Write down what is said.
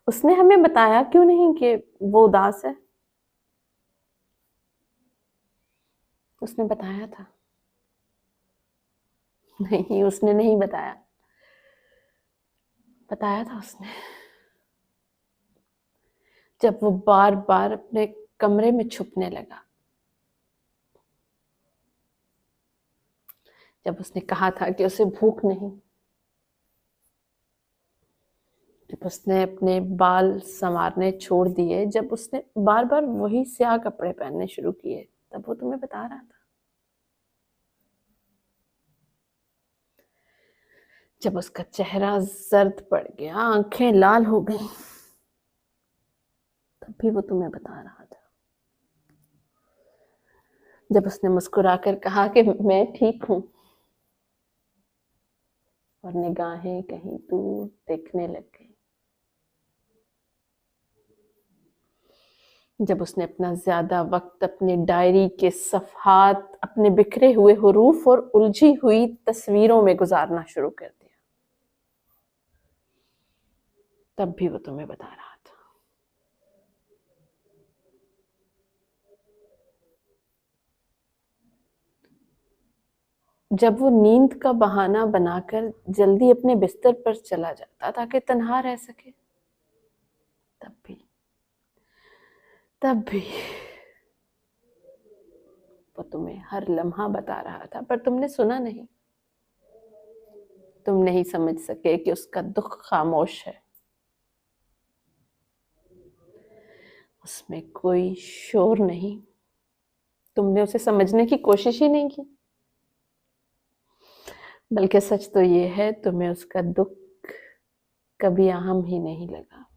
उसने हमें बताया क्यों नहीं कि वो उदास है? उसने बताया था? नहीं, उसने नहीं बताया। बताया था उसने। जब वो बार बार अपने कमरे में छुपने लगा, जब उसने कहा था कि उसे भूख नहीं, जब उसने अपने बाल संवारने छोड़ दिए, जब उसने बार बार वही स्याह कपड़े पहनने शुरू किए, तब वो तुम्हें बता रहा था। जब उसका चेहरा जर्द पड़ गया, आंखें लाल हो गई, तब भी वो तुम्हें बता रहा था। जब उसने मुस्कुराकर कहा कि मैं ठीक हूं, और निगाहें कहीं दूर देखने लग गई। जब उसने अपना ज्यादा वक्त अपनी डायरी के सफ़हात, अपने बिखरे हुए हुरूफ और उलझी हुई तस्वीरों में गुजारना शुरू कर दिया, तब भी वो तुम्हें बता रहा था। जब वो नींद का बहाना बनाकर जल्दी अपने बिस्तर पर चला जाता ताकि तन्हा रह सके, तब भी वो तुम्हें हर लम्हा बता रहा था, पर तुमने सुना नहीं। तुम नहीं समझ सके कि उसका दुख खामोश है, उसमें कोई शोर नहीं। तुमने उसे समझने की कोशिश ही नहीं की। बल्कि सच तो ये है, तुम्हें उसका दुख कभी अहम ही नहीं लगा।